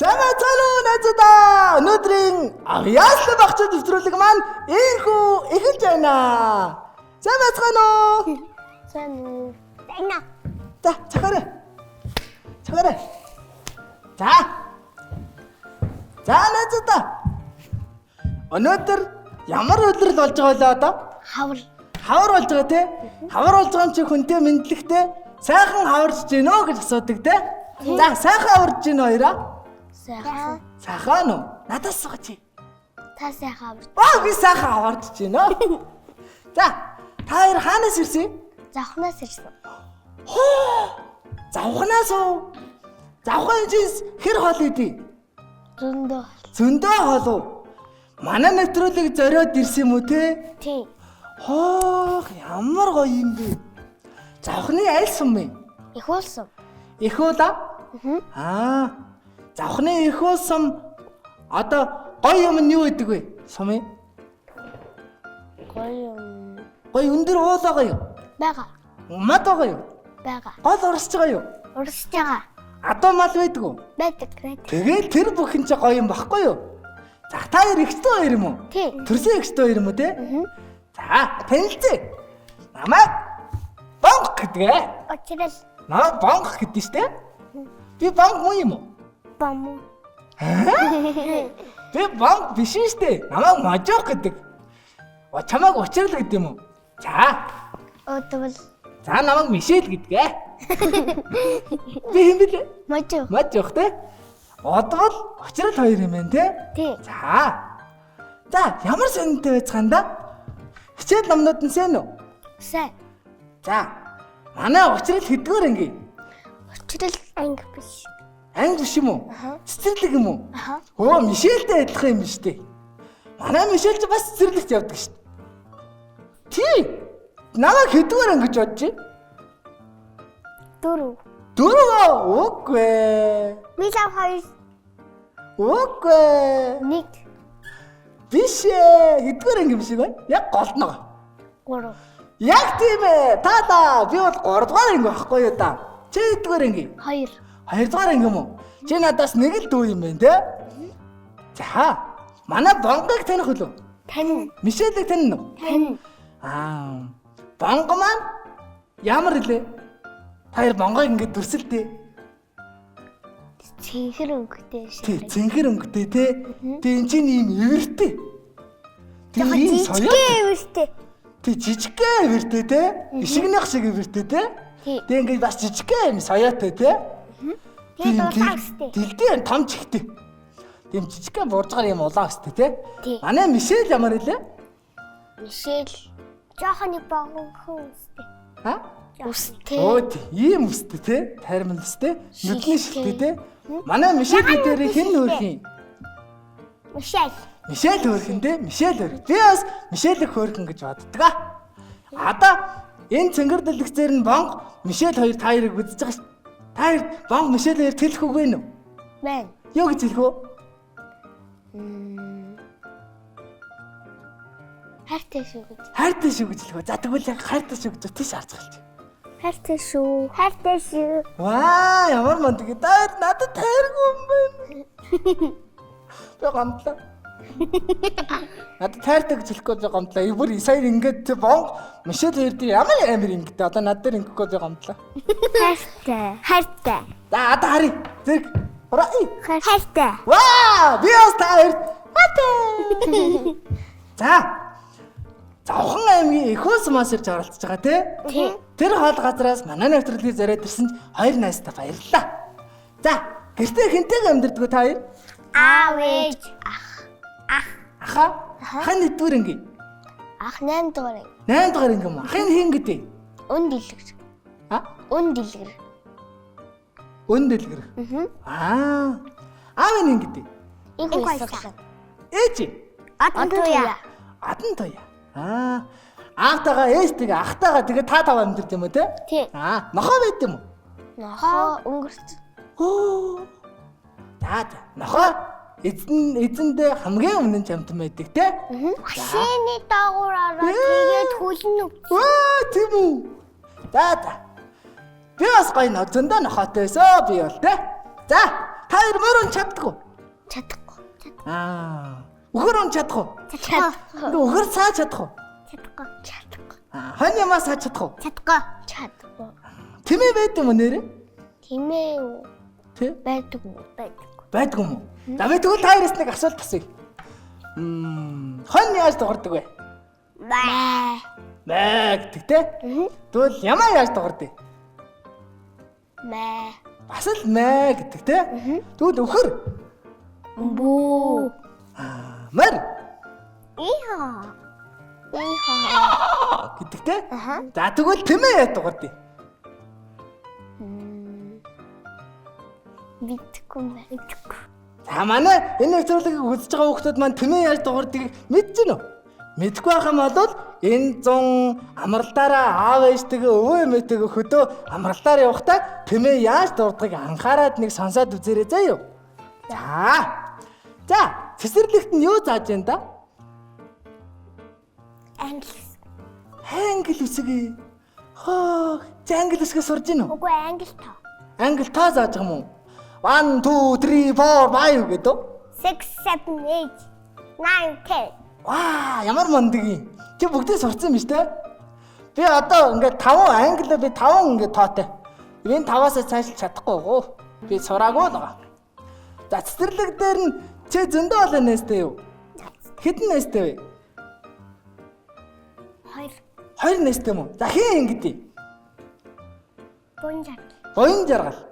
Самацано найзада өнөөдрийн авьяастай багцад нэвтрүүлэг маань ийхүү эхэлж байна. Самацано. Сайн. Тайна. За, цахаарай. За найзада. Өнөөдөр ямар өдрөл болж байгаа вэ одоо? Хавар болж байгаа те. Хавар болж байгаа юм чи хүнтэй мэдлэгтэй сайхан хаварж гинөө гэж асуудаг те. За, сайхан хаварж гинөө хоёроо. Сайхан уу? Надаас сууч. Та сайхан хаварч. Би сайхан хаварч гинөө. За, та хоёр хаанаас ирсэн? Завхнаас ирсэн. Завхнаас уу? Завхан жис хэр хоол идэв? Зөндөө. Зөндөө хоол уу? Манай нэвтрүүлэг зориод ирсэн юм уу те? Тийм. Ямар гоё юм бэ? Завхны аль сум бэ? Их уулсан. Их уулаа? Завхны их уулсан одоо гоё юм нь юу гэдэг вэ? Сумын? Гоё. Гоё өндөр уул байгаа юу? Бага. Мад байгаа юу? Бага. Гол урсж байгаа юу? Урсж байгаа. Адуу мал байдаг уу? Байдаг. Тэгээд тэр бүхэн ч гоё юм багхгүй юу? За та хоёр ихтэй хоёр юм уу? Тийм. Төрсөн ихтэй хоёр юм уу те? За танилцъя. Намайг Бонг гэдэг. Очрол. Намайг Бонг гэдэг штэ. Би Бонг муу юм уу? Бам. Би Бонг биш штэ. Намайг Можог гэдэг. Чамайг Очрол гэдэг юм уу? За. Өтвөл. За намайг Мишель гэдэг. Би хэм бэлээ? Можог те. Одвол Очрол хоёр юм байна те. Тийм. За ямар сонирхолтой байцгаана да? Хичээл номнууд нь сайн уу? Сайн. За манай Очрол хэдгээр анги? Очрол анги биш. Анги биш юм уу? Цэцэрлэг юм уу? Мишельтэй адилхан юм шүү дээ. Манай Мишель ч бас цэцэрлэгт явдаг шүү дээ. Тий. Намайг хэдгээр анги гэж бодож байна? 4. Үгүй. Мисав 2. Үгүй. 1. Биш хэдгээр анги юм шиг байна? Яг голдноо. 3. Яг тийм ээ. Та би бол 3 дугаар анги байхгүй юу да? Чи хэдгээр анги? 2. 2 дугаар анги юм уу? Чи надаас нэг л дүү юм байна те? За. Манай Бонгыг таних үлээ? Тань. Мишелийг таних уу? Тань. Бонг маань ямар илээ? Хоёр Бонгыг ингэж дүрсэлтэй. Цэнхэр өнгөтэй шүү. Тий, цэнхэр өнгөтэй те. Тий, энэ чинь ийм эвэртэй. Тий, ийм соёо. Эвэртэй. Тий, жижигхэн эвэртэй те. Ишигнийх шиг эвэртэй те. Тий, ингэж бас жижигхэн юм соёотой те. Тий, дулаагстай. Дэлдээ том чихтэй. Тийм жижигхэн бууржгаар юм улаан өстэй те. Тий. Манай Мишель ямар илээ? Мишель жоохон богинохон үстэй. Үстэй. Ийм үстэй те. Тайрмал үстэй. Нүдний шилтэй те. Манай Мишель дээр хэн хөөрх юм? Мишель хөөрх юм те. Мишель хөөрх. Би бас Мишелийг хөөрхөн гэж боддог. Одоо энэ цэнгэр дэлгэцээр нь Бонг Мишель хоёр та хоёрыг үзэж байгаа ш. Та хоёр Бонг Мишель хоёр тэлэх үгүй нэ? Байна. Юу гэж хэлэх вэ? Хайртай шүү гэж. Хайртай шүү гэж хэлэх вэ? За тэгвэл яг хайртай шүү гэж тийш харж галч. Хайртай шүү. Хайртай шүү. Ямар мундаг. Надад тайргүй юм байна. Би гомдлоо. Надад тайртай гэж хэлэхгүй би гомдлоо. Бүр сая ингээд Бонг Мишель хоёр дээр ямар амир ингэдэ. Одоо надад дээр ингэхгүй би гомдлоо. Хайртай. За одоо харъя. Зэрэг. Хайртай. Би бас та хоёр. Хайртай. За. Завхан аймгийн их уусмаас ирж оролцож байгаа тий? Тэр хоол газраас манай нэвтрүүлгийг зориод ирсэнд хоёр найзтай баярлалаа. За, гэртээ хэнтэйг амьдардаг та хоёр? Аав ээж. Аха? Ахын хэдвэр анги? Ах 8 дугаар. 8 дугаар анги юм уу? Ахын хин гэдэг? Өн дэлгэр. Өн дэлгэр. Өн дэлгэр. Аав нь гэдэг? Их уусгасан. Ээж? Адан туяа. Адан туяа. Аавтайгаа ээжтэйгээ ахтайгаа тэгээ та тав амьдэрд юм уу те? Тий. Нохоо байд юм уу? Нохоо өнгөрч. Нохоо эзэндээ хамгийн өмнө чамтан байдаг те? Машины дагуураараа тэгээд хөлн өвч. Тийм үү? Би бас гоё зөндөө нохоотой байсан би бол те? За Та хоёр морон чаддгүй. Чадахгүй. Өхөр он чадахгүй. Чадахгүй. Өхөр саа чадахгүй. Чадахгүй. Чадахгүй. Хон ямаа саа чадахгүй. Чадахгүй. Чадахгүй. Тэмээ байд юм уу нэрэ? Тэмээ үү? Тэ? Байдгүй. Байдгүй юм уу? За би тэгвэл та хоёроос нэг асуулт асууя. Хон яаж дуурдаг вэ? Баа. Маа гэдэг те? Тэгвэл ямаа яаж дуурдаг? Маа. Бас л маа гэдэг те? Тэгвэл өхөр? Бүү. Мар? Иха. Гэдэг те? За тэгвэл тэмээ яаж дуурдаг? Мэдгүй. За манай энэ нэвтрүүлгийг үзэж байгаа хүмүүс маань тэмээ яаж дуурдгийг мэдэж байна уу? Мэдгүй байх юм бол энэ 100 амралтаараа аав ээжтэйгээ өвөө эмээтэйгээ хөдөө амралтаар явахдаа тэмээ яаж дуурдгийг анхаарад нэг сонсоод үзээрэй заа юу. За цэцэрлэгт нь юу зааж байна да? Англи үсгээ. Чи англи үсгээ сурж гин үү? Үгүй англи тоо. Англи тоо зааж байгаа юм уу? 1 2 3 4 5 гэдэг. 6 7 8 9 10. Ваа, ямар мондөг юм. Чи бүгдээ сурцсан биз дээ? Би одоо ингээд 5 англи би 5 ингээд тоотой. Энэ 5-аас цааш чадахгүй гоо. Би сураагүй л байгаа. За цэцэрлэг дээр нь чи зөндөө олон нэстэй юу? Хэдэн нэстэй вэ? 2 нэстэй юм уу? За хин ингэдэй. Буян жаргал.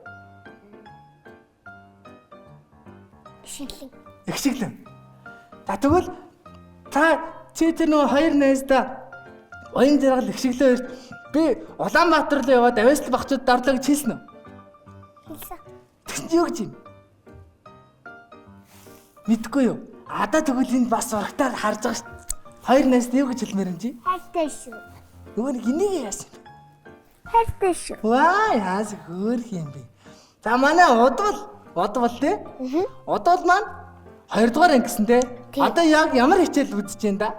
Ихшиглэн. За тэгвэл та чи тэр нөгөө 2 найздаа буян жаргал ихшиглээ хоёрт би Улаанбаатар руу яваад авиасл багчууд дарлаа гэж хэлсэн үү? Хэлсэн. Тэгсэн чи юу гэж юм? Мэдгүй юу? Адаа тэгвэл энд бас урагтаар харж байгаа шүү дээ. 2 найзд юу гэж хэлмээр юм чи? Хайртай шүү. Нөгөө нэг энийг яасан? Хайртай шүү. Ваа, яас хөөх юм бэ? За манай удвал тий? Удвал маань 2 дугаар ангисан тий? Одоо яг ямар хичээл үзэж байна да?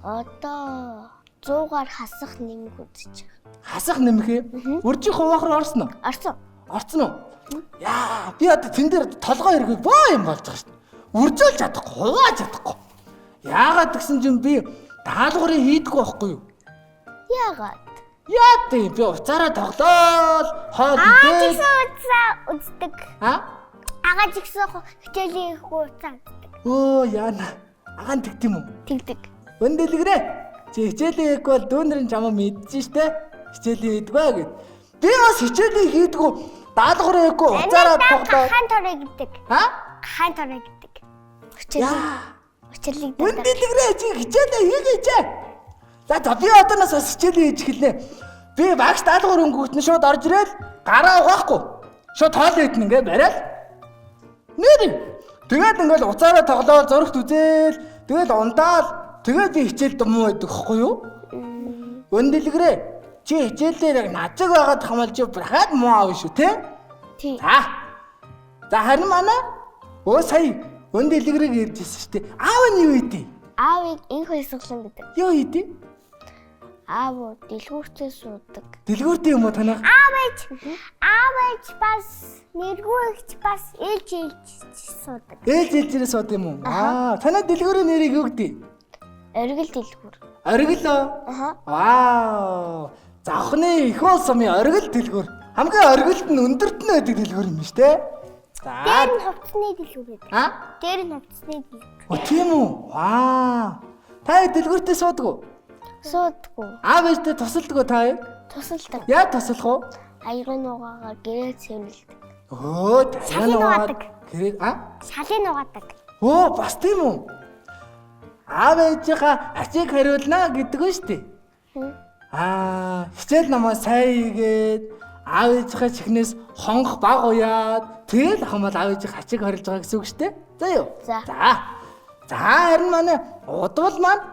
Одоо 100-аар хасах нэмэх үзэж байгаа. Хасах нэмэх ээ? Үржих хуваах руу орсон уу? Орсон уу? Яа, би одоо тэн дээр толгой эргүй боо юм болж байгаа шүү дээ. Үржүүлж чадахгүй, хувааж чадахгүй. Яагаад гэсэн чинь би даалгаврыг хийдэггүй байхгүй юу? Яагаад? Яа тийм би уцаараа тоглоол, хоол идээ. Үздэг. Агаад жигсэн хичээлийн хуцаа үздэг. Оо яана. Агаан тэгт юм уу? Тэгдэг. Өндөлгөрөө. Чи хичээлийн хийх бол дүүнэр нь чамаа мэдчихэж штэ. Хичээлийн хийдгвэ гэд. Би бас хичээлийн хийдгүү даалгаврыг хийхгүй уцаараа тоглоо. Хаан торой гэдэг. Хаан торой гэдэг. Хичээлийн. Өндөлгөрөө чи хичээлээ хийгээч. За би одооноос бас хичээлийн хийж эхэлнэ. Би багш даалгавар өнгөтн шууд орж ирэл гараа угаахгүй. Шууд хоол идэх ингээ бариад. Нэр. Тэгээд ингээл уцаараа тоглоод зөрөгт үзээл. Тэгээд ундаал. Тэгээд би хичээлд муу байдаг хэвгүй юу? Өндөлгөрөө. Чи хичээлээр яг нажиг байгаад хамаалж дахиад муу аав шүү те? Тий. За харин манай сая өндөлгөрийг ярьжсэн шүү дээ. Аав нь юу хийдэ? Аавыг инх баясгалан гэдэг. Юу хийдэ? Аав дэлгүүртээ суудаг. Дэлгүүртээ юм уу танах? Аавч бас нэргүүгч бас ээлж суудаг. Ээлжээрээ сууд юм уу? Танай дэлгүүрийн нэрийг юу гэдэг? Оргил дэлгүүр. Оргил оо? Вау. Завхны их бол сумын оргил дэлгүүр. Хамгийн оргилд нь өндөрт нь байдаг дэлгүүр юм шүү дээ. Дээр нь хувцсны дэлгүүр байдаг. Дээр нь хувцсны дэлгүүр. Тийм үү? Та дэлгүүртээ суудаг уу? Суудаггүй. Аав ээжтэй тусалдаг уу та хоёр? Тусалдаг. Яа туслах уу? Аягын нугаагаар гэрээ цэвэрлэдэг. Шалын нугаадаг. Гэрээ шалын нугаадаг. Бас тийм үү? Аав ээжийнхаа ачийг хариулна гэдэг нь шүү дээ. Хичээл намаа сайн хийгээд аав ээжийнхаа чихнээс хонгох баг уяад тэгэл ах юм бол аав ээжийнхаа ачийг харилж байгаа гэсэн үг шүү дээ. За юу? За харин манай удвал маань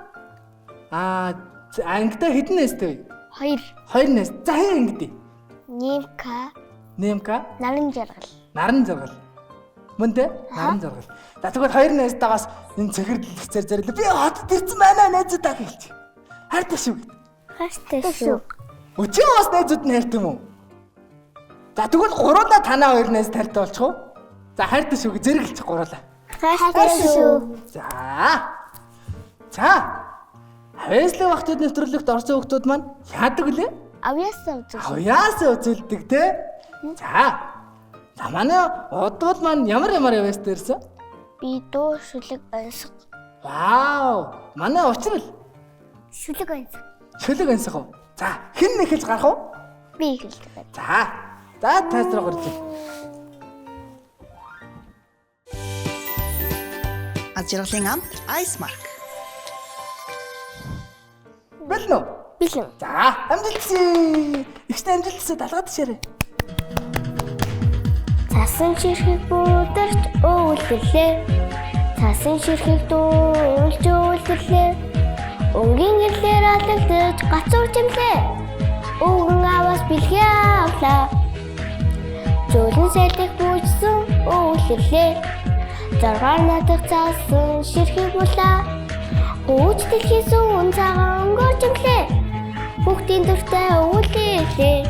ангитай хэдэн нэстэй вэ? 2 нэс. За хэр ингэдэй? Немка. Наран жаргал. Мөн дээ? Наран жаргал. За тэгвэл 2 нэстагаас энэ цэхэрлэгцээр зэрлээ. Би хот төрсэн байна найзуудаа гэлж. Хайртай шүү. Өчигөө бас найзууд нь хайртай юм уу? За тэгвэл гуруула танаа 2 нэс тарьтай болчих уу? За хайртай шүү зэрэглэж гурлаа. Хайртай шүү. За. Хайслаг багтууд нэвтрүүлэгт орсон хүмүүс маань яадаг лээ? Авьяасаа үзүүлдэг. Авьяасаа үзүүлдэг те. За манай удууд маань ямар явьяастай ирсэн? Би дуу шүлэг онсго. Вау! Манай учрал Шүлэг онсго. шүлэг онсго. За хэн нэхэж гарах вэ? Би хэлдэг. За тайзраа гарч. Ажиргалын амт Icemark. Бэлнэ. Бэлэн. За амжилтсан. Ихтэй амжилтсан далгаад ширээ. Цасан ширхэг бүдэрч өвлөлээ. Цасан ширхэг дуулж өвлөлээ. Өнгийн ирлэр алагдаж гацуур чимлээ. Өвгөн аваас бэлгээ авлаа. Зөөлөн сэлэх бүжсэн өвлөлээ. Заргаар надах цасан ширхэг булаа. Хөөж дэлхийс үн цагаан өнгөрчмлээ. Бүгдийн дуртай өвлөлээ.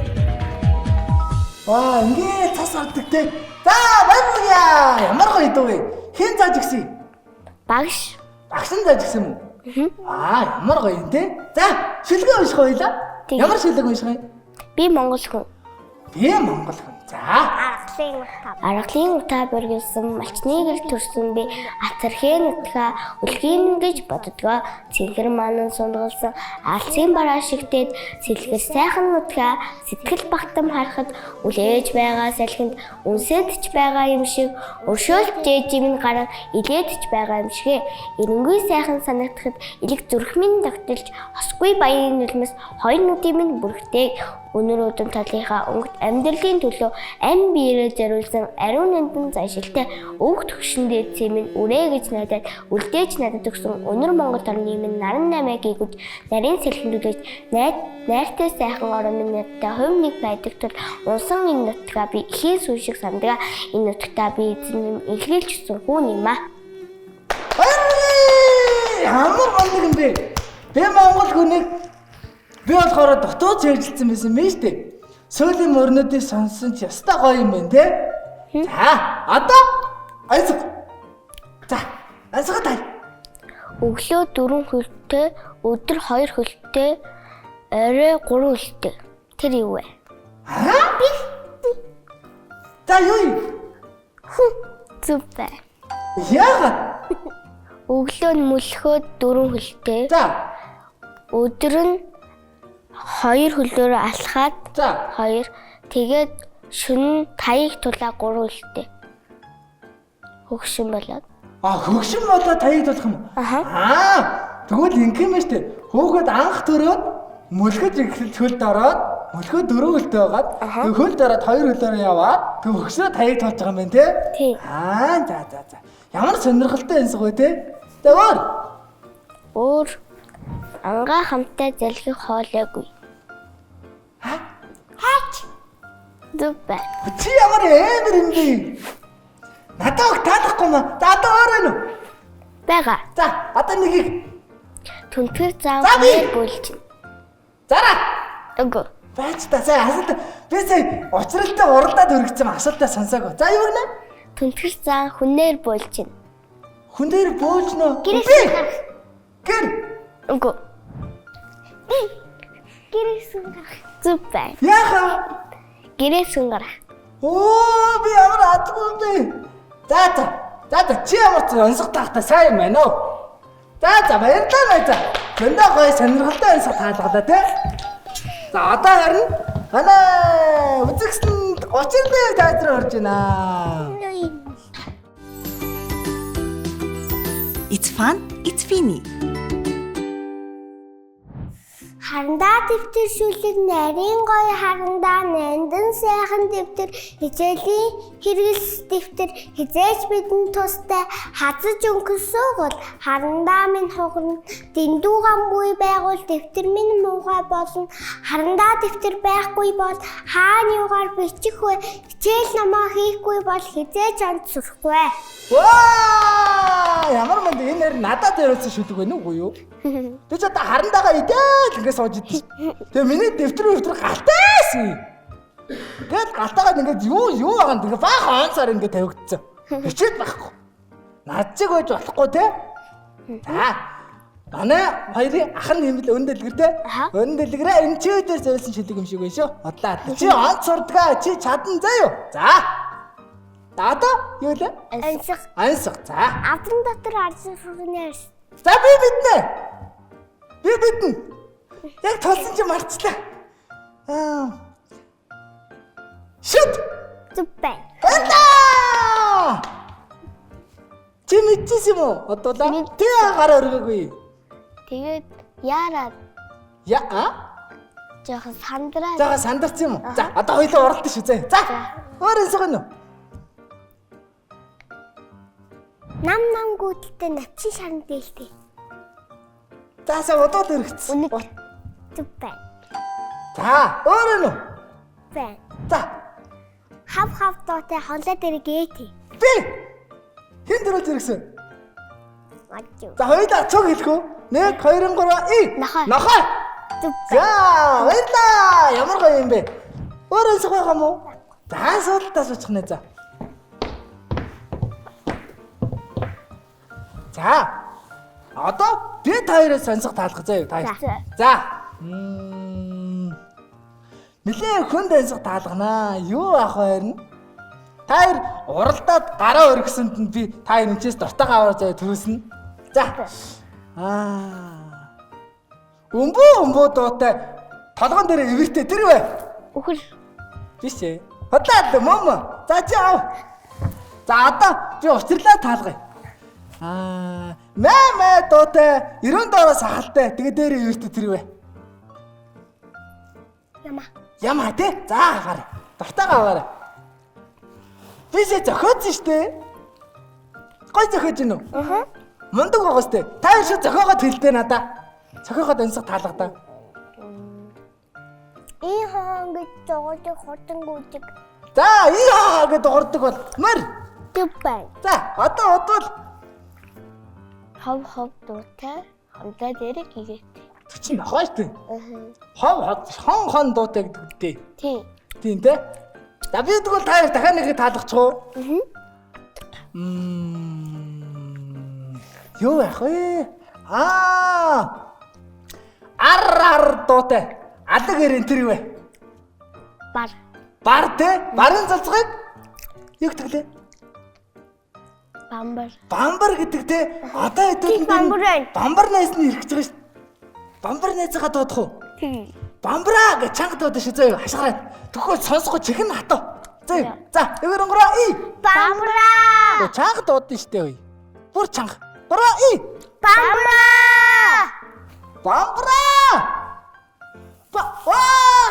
Ваа ингээд цас ордог те. За баярлалаа. Ямар гоё дуу вэ? Хэн зааж өгсөн? Багш. Багш нь зааж өгсөн юм уу? Ямар гоё юм те. За шүлгээ унших байлаа. Тийм. Ямар шүлэг унших вэ? Би монгол хүн. Би монгол хүн. За Аргалын утаа бүргэлсэн малчны гэр төрсөн би атархээ нутгаа үлгийн гэж боддгоо. Цэнхэр манан сунгалсан алсын бараа шигтээд сэлгэр сайхан нутгаа сэтгэл багтам харахад үлээж байгаа салхинд үнсэдч байгаа юм шиг өршөөлт жижимэн гараад илээдч байгаа юм шиг эренгүй сайхан санагдахад элэг зүрхмэн тогтолж хосгүй баян нулимс хоёр нүдийн минь бүрхтэй. Өнөр өдөн талынхаа өнгөт амьдралын төлөө ам биерээ зориулсан ариун нандин зайшилтай өвгт хөшөндөө цэмэн үрээ гэж найдаад үлдээж надад өгсөн өнөр Монгол орны минь наран намайг гүйж нарийн сэлхэндүүлж найртай сайхан орон минь надтай хувь нэг байдаг тул унсан энэ нутгаа би ихийн сүү шиг сандгаа энэ нутгтаа би эзэн эхлүүлж өгсөн хүн юм аа. Ямар гондог юм бэ? Би монгол хүнийг би болохоор дотоод зэржилсэн байсан юм шүү дээ. Сөүлийн мөрнөдийг сонссон ч яста гоё юм байна те. За одоо айсг. За айсгаа тай. Өглөө 4 хөлтэй, өдөр 2 хөлтэй, орой 3 хөлтэй. Тэр юу вэ? Би. За юу? Зүг бай. Яагаад? Өглөө нь мөлхөө 4 хөлтэй. За. Өдөр нь 2 хөлөөр алхаад За. 2 тэгээд шөнө таяг тулаа 3 хөлтэй. Хөгшин болоод. Хөгшин болоод таяг тулах юм. Тэгвэл ингэм байж тээ. Хөөхөд анх төрөөд мөлхөж эхлэл хөлд ороод мөлхөө 4 хөлтэй байгаад тэг хөлд ороод 2 хөлөөр яваад тэг хөгшнөө таяг тулж байгаа юм байна те. Тий. За. Ямар сонирхолтой юмсг вэ те. За өөр ангаа хамтаа залхих хоолойгүй. Хаач. Зүбэ. Чи ямар эмэр юм бэ? Надад таалахгүй маа. За одоо өөрөө нөө. Бага. За одоо нэгийг Түнтгэр зам хоёр бүлж. зараа. Үгүй. Баач та сая асуулт би сая уцралтай уралдаад өргөцсөн асуултаа сонсоогүй. За юу гэнэ? Түнтгэр зам хүнээр бүлж. Хүн дээр бөөж нөө. Гэр. Үгүй. Гэрээс гарах. Зүбэ. Яаха? Гэрээс гарах. Би ямар адгүй бэ? За чи ямар ч онцгой таахтай сайн юм байна уу? За баярлалаа. Зөндөө гоё сонирхолтой онцгой таалгалаа те. За одоо харин манай үзэгсэнд очирдээ театр орж байна. It's fun, it's Finny. Харандаа дэвтэр шүлэг нарийн гоё харандаа нандин сайхан дэвтэр хичээлийн хэрэгэлс дэвтэр хизээч бидэнд тустай хазаж өнгөрсөн бол харандаа минь хугарна дэндүүган буй байгуул дэвтэр минь муухай болно харандаа дэвтэр байхгүй бол хаана юугаар бичих вэ хичээл намаа хийхгүй бол хизээч онц сүрхгүй. Ямар манд энэ нэр надад зориулсан шүлэг байна уу юу? Би ч одоо харандаага идэл ингээд сууж идэв. Тэгээ миний дэвтэр галтайсэн. Тэгээд галтаагаад ингээд юу байгаа юм тэгээ баах онцоор ингээд тавигдсан. Хичээд байхгүй. Над чиг байж болохгүй те. За. Манай хоёрын ах нь хэмэл өн дэлгэр те. Өн дэлгэрээ энэ чийдээр зориулсан шилдэг юм шиг байна шүү. Бодлоо. Чи онц сурдгаа чи чадна заяа. За. Дада юу лээ? Ансах. За. Авдрын дотор арсан шүргний арс. За би биднэ. Би биднэ. Яг толсон чи марцлаа. Шүт. Зүппэ. Эта! Чи мэдчихсэн юм уу? Одоолаа. Тэ гараа өргөөгүй. Тэгээд яарад жоохон сандраа. Жага сандарсан юм уу? За, одоо хоёулаа оролдсон шүү зэ. За. Өөр энсэг нь. Нам гүйдэлтэй навчин шарн дээлтэй. Заасаа удаад өргөцсөн. Зүппэ. За, өөр нь. Бэн. За. Хав доотой хонлоо дээр гээти. Би. Хэн дөрөв зэрэгсэн? Мачуу. За, хоёулаа цог хэлэхүү. 1 2 3 Нохой. Зүппэ. За, баярлаа. Ямар гоё юм бэ? Өөр энсэг байгаа юм уу? За, суултаас очих нэ за. За. Одоо би таяраас сонсох таалах заяа таяа. За. Нилээ хүнд ansах таалганаа. Юу ах байрна? Таяр уралдаад гараа өргөсөнд нь би таяр энэчээс дортойгоо аваад заяа төрүүлснэ. За. Өмбөө дуутай толгон дээр эвэртэй тэр вэ? Үхэл. Биш ээ. Хотлаа мом. За чи ав. За одоо би учирлаа таалгая. Мэ дуутай 90 доороос ахалтай тэгээ дээр эвэртэй тэр вэ? Яма тий? За гар. Дортойгоо аваарай. Бисээ зохиоцсон штэ. Гой зохиож гинөө. Мундаг байгаа штэ. Та шиг зохиогоод хэлдэ надаа. Зохиогоод ansах таалгадаа. Ий хаан гэж зогоож хурдангүйдэг. За ий хаа гэж дуурдаг бол мөр. Зүппэ. За одоо удвал Хав дуутай хонлоо дээр гээти. тэр чинь нохой штэ. Хон дуутай гэдэг дээ. Тийм те. За би тэгвэл та дахиад нэг таалгачих уу? Юу яах вэ? Ар дуутай. Алаг эрен тэр вэ? Бар те? Барын залцгыг юу гэдэг лээ? Бамбар гэдэг те. Одоо хэдүүл бамбар найз нь ирэх гэж байгаа шүү. Бамбар найзгаа дуудах уу? Бамбраа гэж чанга дуудаж шүү зөө хашгираад. Тэгвэл сонсгоо чихэн хатав. Зөө. За, эвэр онгороо и. Бамбраа. Чанга дуудсан штэ ой. Бүр чанга. Бороо и. Бамбраа.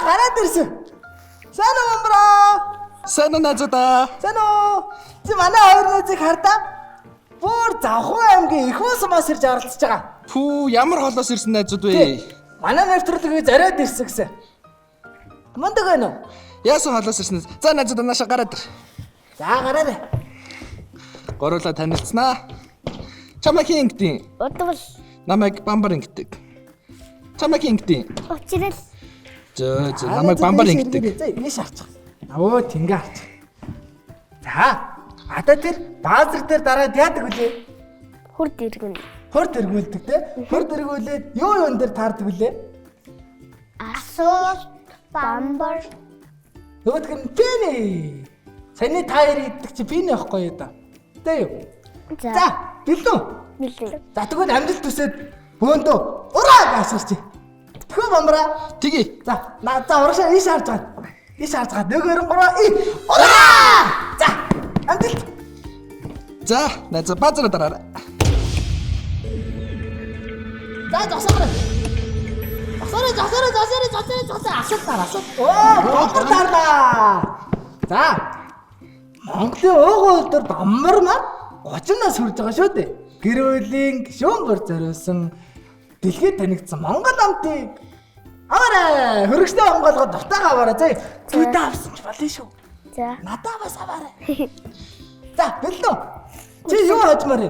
Гараад ирсэн. Сайн уу бамбраа? Сайн уу найзуудаа? Сайн уу? Чи манай хоёр найзыг хардаа? Бүр завхан аймгийн их уусмаас ирж оролцож байгаа. Пүү, ямар холоос ирсэн найзууд вэ? Манай нэвтрүүлгийг зориод ирсэн гэсэн. Мундаг байна уу? Яасан холоос ирсэн? За найзуудаа наашаа гараад ир. За гараарай. Гурлаа танилцсанаа. Чамайг хин гэдэг? Удвал. Намайг бамбар ингэдэг. Чамайг хин гэдэг? Учрал. За намайг бамбар ингэдэг. За энэ шаарчих. Өө тингээ харчих. За одоо тэр баазар дээр дараад яадаг вүлээ? Хурд иргэн. Хурд эргүүлдэг те. Хурд эргүүлээд юун дээр таардаг вүлээ? Асуулт, бамбар. Нөгөөх нь пини. Саний таяр иддэг чи пини явахгүй юу да? Тэ юу? За билүү? Билүү. За тэгвэл амжилт төсөөд бөөндөө ураа гасарч. Тхөө бамбараа. Тгий. За урагшаа ийш харж байгаа. Ийш харж байгаа. Нөгөө 93 и. Ураа! За амжилт. За найзаа базар дараарай. За зогсоорой. Асуулт. Бамбар таарлаа. За. Монголын уугуул өдөр бамбар маань 30-наас хүрж байгаа шүү дээ. Гэр бүлийн гишүүн бүр зориулсан дэлхийд танигдсан Монгол амтыг аваарай. Хөргөчтэй онгоолгоод дуртайгаа аваарай. За зүйтэй авсан ч болно шүү. За. Надаа бас аваарай. За бэлдөө. Чи юу хажмаар вэ?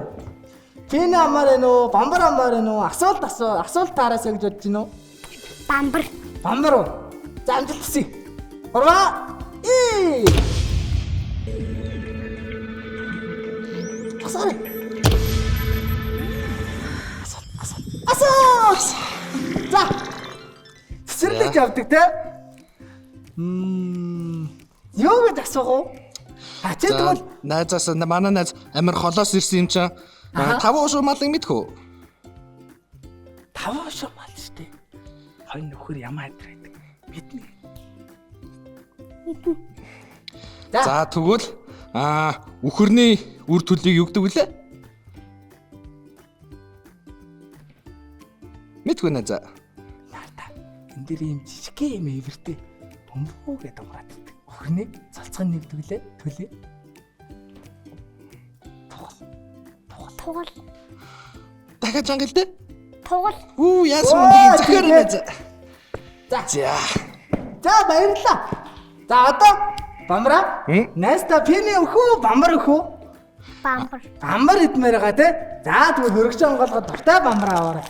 Пин амаар ээ нөө, бамбар амаар ээ нөө, асуулт таараасаа гэж бодож байна уу? Бамбар уу? За амжилт хүсье. Ураа. И. Асаа. Асаа. За. Цэцэрлэг явдаг те. Юу гэж асуух уу? Чи тэгвэл найзаас манай найз амар холоос ирсэн юм чинь. 5 ушуу малыг мэдхүү. 5 ушуу мал штэ. Хоёр нөхөр ямаа хайдаг. Мэднэ. За тэгвэл үхэрний үр төлийг юу гэдэг вүлээ? Мэдгүй нэ за. Нарта. Энд дээр юм жижиг юм эвэртэй. Бөмбөө гэдэг уграаддаг. Үхэрний цалцгын нэгдэг лээ. Төлөө. Тугал. Дахиад жангал дээ. Тугал. Яасан юм зөвхөр нэ за. За. За баярлалаа. За одоо Бамбара. Найста пины өхөө, бамбар өхөө. Бамбар. Бамбар идмээр байгаа те. За тэгвэл хөргөж онголгоод дуртай бамбар аваарай.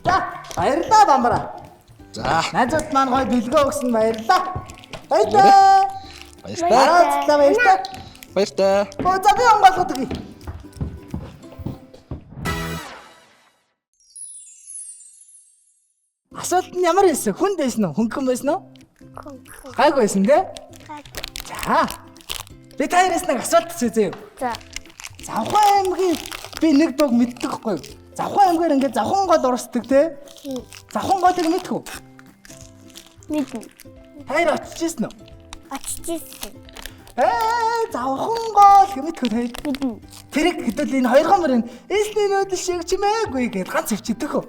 За баярлалаа бамбара. За. Найзууд маань гоё бэлгөө өгсөн баярлалаа. Баярлалаа. Баярлалаа. Баярлалаа. За би онголгоод өгье. Асуулт нь ямар байсан? Хүн байсан уу? Хөнгөн байсан уу? Гайг байсан те? За. Би таараас нэг асуулт хийзээ. За. Завхан аймгийн би нэг дог мэддэг хгүй юу? Завхан аймгаар ингээд завхан гол урсдаг те? Завхан голыг мэдхүү? Мэднэ. Хайр очижсэн үү? Очижсэн. Завхан гол мэдхүү хайр. Мэднэ. Тэрэг хэдэл энэ хоёр гомрын эсний нүүдэл шиг чимээгүй гэд ганц өвчдөг хөө.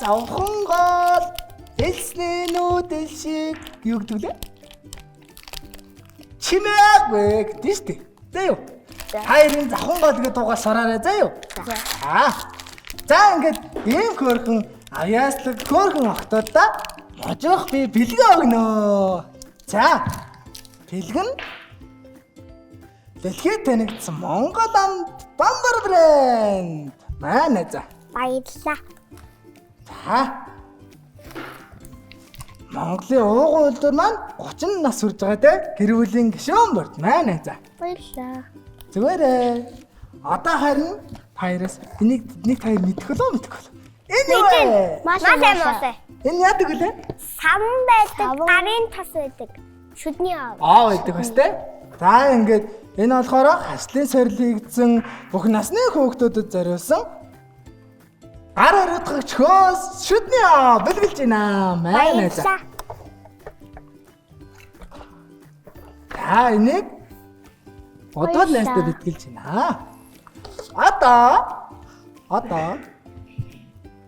Завхан гол эсний нүүдэл шиг юу гэдэг лээ? Чимээгүй гэдэг нь шүү дээ. За юу? Хайрын завхан гол гэдэг дуугаа сураарай за юу? За ингээд ийм хөөрхөн аяаслаг хөөрхөн охтуудаа можох би бэлгээ өгнө. За. Бэлгэн дэлхийд танигдсан Монгол амт бамбар брэнд. Манай за. Баярлалаа. За. Монголын уугуул үйлдвэр маань 30 нас хүрж байгаа те. Гэр бүлийн гишүүн борд маань за. Баярлалаа. Зүгээрээ. Одоо харин хоёроос энийг нэг хоёр мэдэх болов мэдэх болов. Энэ юу вэ? Маш амартай. Энэ яадаг үлээ? Сам байдаг, гарын тас байдаг. Шүдний аав. Байдаг бас те. За ингээд энэ болохоор хаслын сорилгдсан бүх насны хүүхдүүдэд зориулсан гар өргөдгөгч хөөс шүдний аав бэлгэлж байна. Манай за. Энийг одод найстай бэлгэлж байна. Одоо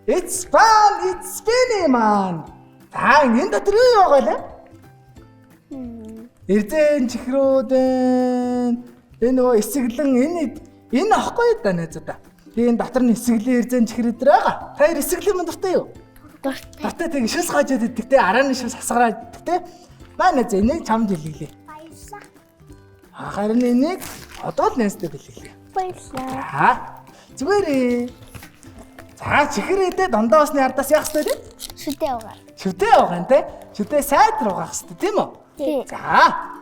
It's fun, it's funny man. Энэ дотор юу байгаа лээ? Эрдэн чихрүүдэн энэ нөгөө эсэглэн энэ ахгүй да найзаа. Би энэ дотор нь эсэглэн эрдэн чихрүүд байгаа. Та эсэглэн мөн дуртай юу? Дуртай тэг шүс хаажаад иддэг те арааны шүс хасгараад иддэг те. Манай зэ энийг чамд хэлээ. Баярлалаа. Харин энийг одоо л найстай бэлгэлээ. Баярлалаа. Зүгээрээ. За чихрээдээ дондоо усны ардаас яах вэ те? Шүдээ угаар. Шүдээ угаан те. Шүдээ сайдруу угаах хэрэгтэй тийм үү? Тийм. За.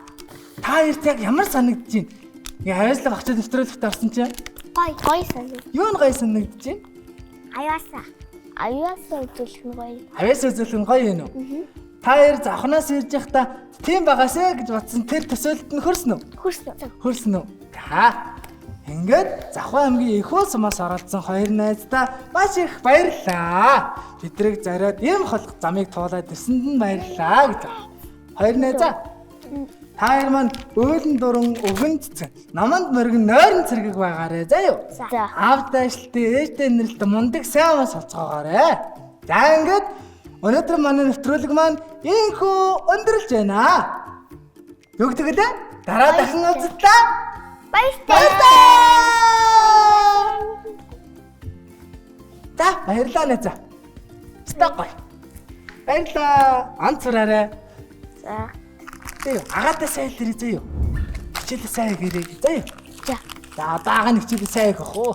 Та хоёрт яг ямар санагдаж байна? Ингээ авьяаслаг очиж нэвтрүүлэгт орсон чинь Гой санаг. юу нь гоё санагдаж байна? Аюусаа үзүүлэх нь гоё. Авьяас үзүүлэх нь гоё юм уу? Та хоёр завхнаас ирж явахдаа тийм байгаасэ гэж бодсон тэр төсөөлөлд нь хөрснө үү? Хөрснө үү? За. Ингээд Завхан аймгийн их ус сумаас оролцсон хоёр найздаа маш их баярлалаа. Бидрийг зориод ийм холх замыг туулаад ирсэнд нь баярлалаа гэж. Хоёр найзаа. Та хоёр маань өөлн дуран өгөн цэцэн. Наманд мөргөн нойрон цэрэг байгаарэ заа юу? За. Аав даашилтын ээжтэй нэрлэлт мундаг сайн мас олцоогоорой. За ингээд өнөөдөр манай нэвтрүүлэг маань ийхүү өндөрлж байна. Юу гэдэг лээ? Дараа дахин уулзлаа. Баярлалаа. За баярлалаа найзаа. Стопой. Баярлалаа. Анцраарай. За. Зөө агаатай сайн л ирээ зөө. Хичээлээ сайн гэрээ зөө. За. За даага хичээлээ сайн гэх үү.